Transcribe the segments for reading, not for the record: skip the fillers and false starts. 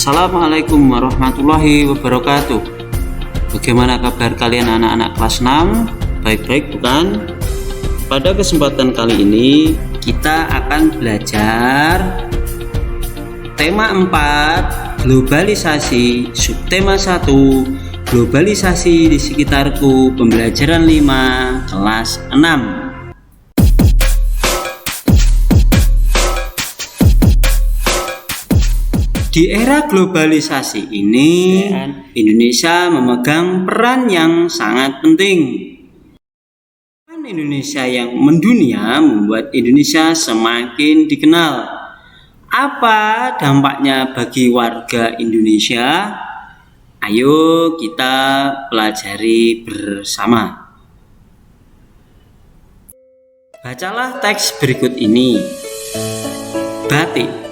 Assalamualaikum warahmatullahi wabarakatuh. Bagaimana kabar kalian anak-anak kelas 6? Baik-baik bukan? Pada kesempatan kali ini kita akan belajar tema 4 globalisasi, subtema 1 globalisasi di sekitarku, pembelajaran 5 kelas 6. Di era globalisasi ini, Indonesia memegang peran yang sangat penting. Peran Indonesia yang mendunia membuat Indonesia semakin dikenal. Apa dampaknya bagi warga Indonesia? Ayo kita pelajari bersama. Bacalah teks berikut ini. Batik,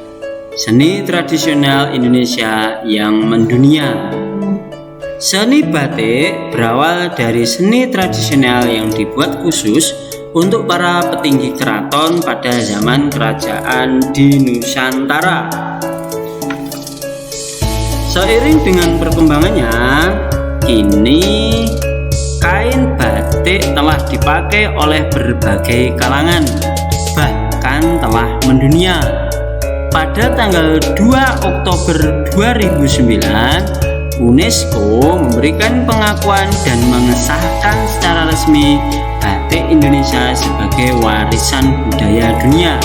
seni tradisional Indonesia yang mendunia. Seni batik berawal dari seni tradisional yang dibuat khusus untuk para petinggi keraton pada zaman kerajaan di Nusantara. Seiring dengan perkembangannya, kini kain batik telah dipakai oleh berbagai kalangan, bahkan telah mendunia. Pada tanggal 2 Oktober 2009, UNESCO memberikan pengakuan dan mengesahkan secara resmi batik Indonesia sebagai warisan budaya dunia.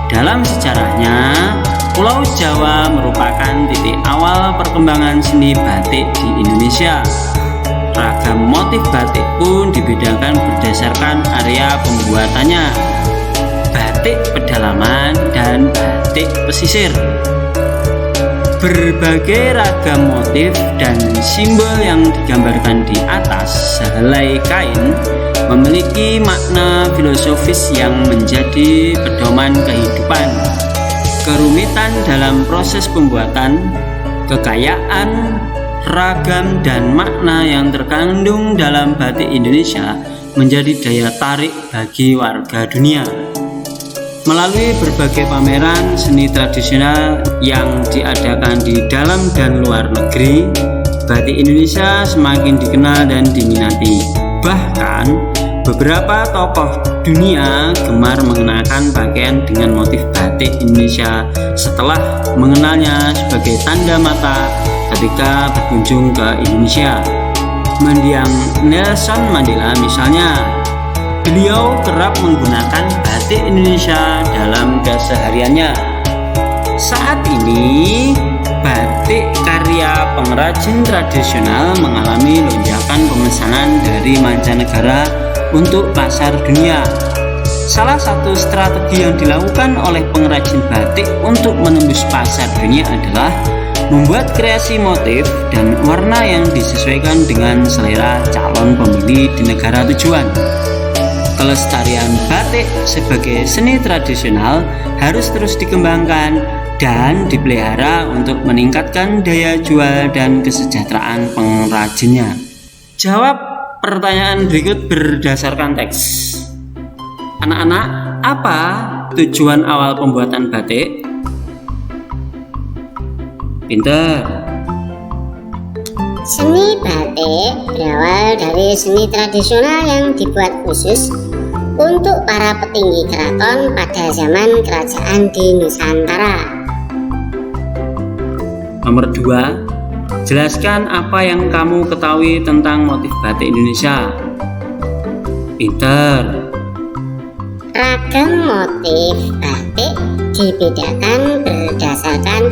Dalam sejarahnya, Pulau Jawa merupakan titik awal perkembangan seni batik di Indonesia. Ragam motif batik pun dibedakan berdasarkan area pembuatannya. Batik pedalaman dan batik pesisir. Berbagai ragam motif dan simbol yang digambarkan di atas sehelai kain memiliki makna filosofis yang menjadi pedoman kehidupan. Kerumitan dalam proses pembuatan, kekayaan, ragam dan makna yang terkandung dalam batik Indonesia menjadi daya tarik bagi warga dunia. Melalui berbagai pameran seni tradisional yang diadakan di dalam dan luar negeri, batik Indonesia semakin dikenal dan diminati. Bahkan, beberapa tokoh dunia gemar mengenakan pakaian dengan motif batik Indonesia setelah mengenalnya sebagai tanda mata ketika berkunjung ke Indonesia. Mendiang Nelson Mandela misalnya, beliau kerap menggunakan batik Indonesia dalam kesehariannya. Saat ini, batik karya pengrajin tradisional mengalami lonjakan pemesanan dari mancanegara untuk pasar dunia. Salah satu strategi yang dilakukan oleh pengrajin batik untuk menembus pasar dunia adalah membuat kreasi motif dan warna yang disesuaikan dengan selera calon pembeli di negara tujuan. Kelestarian batik sebagai seni tradisional harus terus dikembangkan dan dipelihara untuk meningkatkan daya jual dan kesejahteraan pengrajinnya. Jawab pertanyaan berikut berdasarkan teks. Anak-anak, apa tujuan awal pembuatan batik? Pinter. Seni batik berawal dari seni tradisional yang dibuat khusus untuk para petinggi keraton pada zaman kerajaan di Nusantara. Nomor 2, jelaskan apa yang kamu ketahui tentang motif batik Indonesia. Pinter. Ragam motif batik dibedakan berdasarkan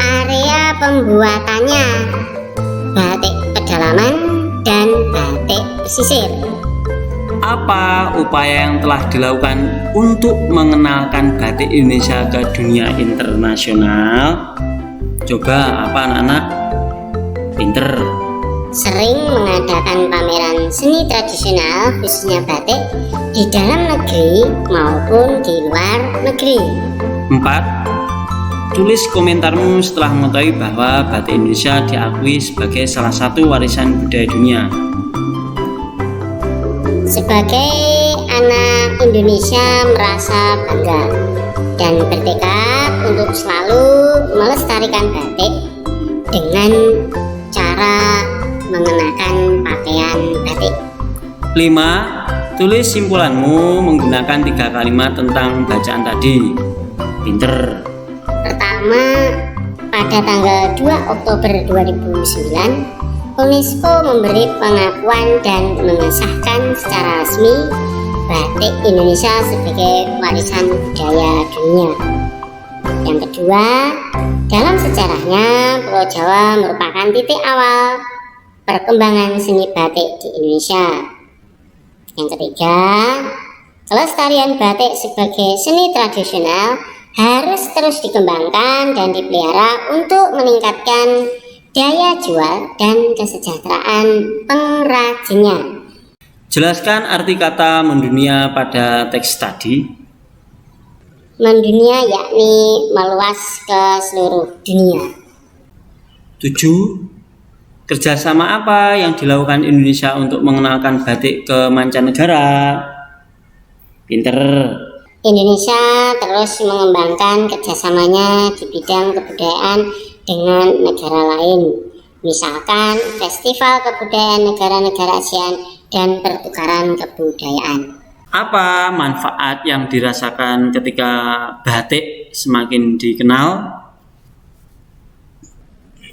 area pembuatannya, batik pedalaman dan batik pesisir. Apa upaya yang telah dilakukan untuk mengenalkan batik Indonesia ke dunia internasional? Coba apa anak-anak? Pinter. Sering mengadakan pameran seni tradisional khususnya batik di dalam negeri maupun di luar negeri. 4. Tulis komentarmu setelah mengetahui bahwa batik Indonesia diakui sebagai salah satu warisan budaya dunia. Sebagai anak Indonesia merasa bangga dan bertekad untuk selalu melestarikan batik dengan cara mengenakan pakaian batik. 5. Tulis simpulanmu menggunakan 3 kalimat tentang bacaan tadi. Pinter. Pertama, pada tanggal 2 Oktober 2009, UNESCO memberi pengakuan dan mengesahkan secara resmi batik Indonesia sebagai warisan budaya dunia. Yang kedua, dalam sejarahnya Pulau Jawa merupakan titik awal perkembangan seni batik di Indonesia. Yang ketiga, kelestarian batik sebagai seni tradisional harus terus dikembangkan dan dipelihara untuk meningkatkan daya jual dan kesejahteraan pengrajinnya. Jelaskan arti kata mendunia pada teks tadi. Mendunia yakni meluas ke seluruh dunia. 7. Kerjasama apa yang dilakukan Indonesia untuk mengenalkan batik ke mancanegara? Pinter. Indonesia terus mengembangkan kerjasamanya di bidang kebudayaan dengan negara lain, misalkan Festival Kebudayaan Negara-Negara ASEAN dan pertukaran kebudayaan. Apa manfaat yang dirasakan ketika batik semakin dikenal?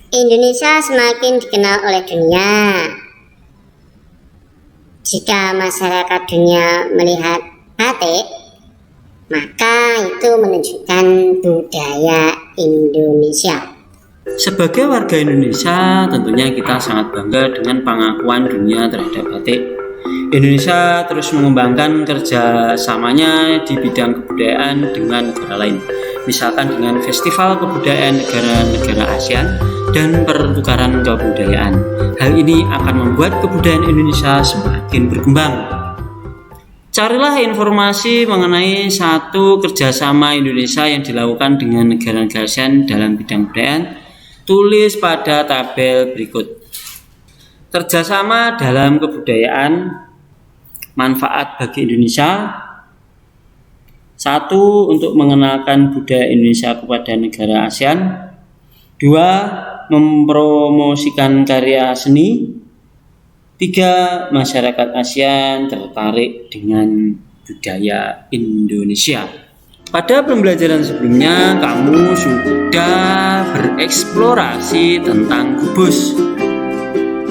Indonesia semakin dikenal oleh dunia. Jika masyarakat dunia melihat batik, maka itu menunjukkan budaya Indonesia. Sebagai warga Indonesia, tentunya kita sangat bangga dengan pengakuan dunia terhadap batik. Indonesia terus mengembangkan kerjasamanya di bidang kebudayaan dengan negara lain, misalkan dengan Festival Kebudayaan Negara-Negara ASEAN dan pertukaran kebudayaan. Hal ini akan membuat kebudayaan Indonesia semakin berkembang. Carilah informasi mengenai satu kerjasama Indonesia yang dilakukan dengan negara-negara ASEAN dalam bidang kebudayaan. Tulis pada tabel berikut. Kerjasama dalam kebudayaan, manfaat bagi Indonesia. 1. Untuk mengenalkan budaya Indonesia kepada negara ASEAN. 2. Mempromosikan karya seni. 3. Masyarakat ASEAN tertarik dengan budaya Indonesia. Pada pembelajaran sebelumnya, kamu sudah bereksplorasi tentang kubus.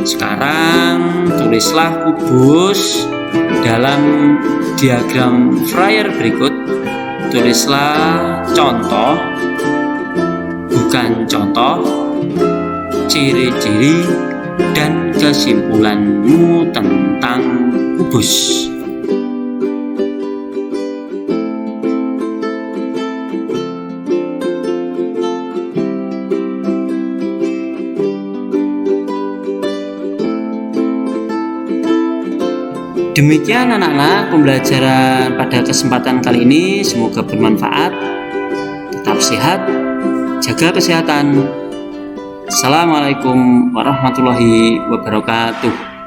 Sekarang tulislah kubus dalam diagram Freyer berikut. Tulislah contoh, bukan contoh, ciri-ciri dan kesimpulanmu tentang kubus. Demikian anak-anak pembelajaran pada kesempatan kali ini, semoga bermanfaat. Tetap sehat, jaga kesehatan. Assalamualaikum warahmatullahi wabarakatuh.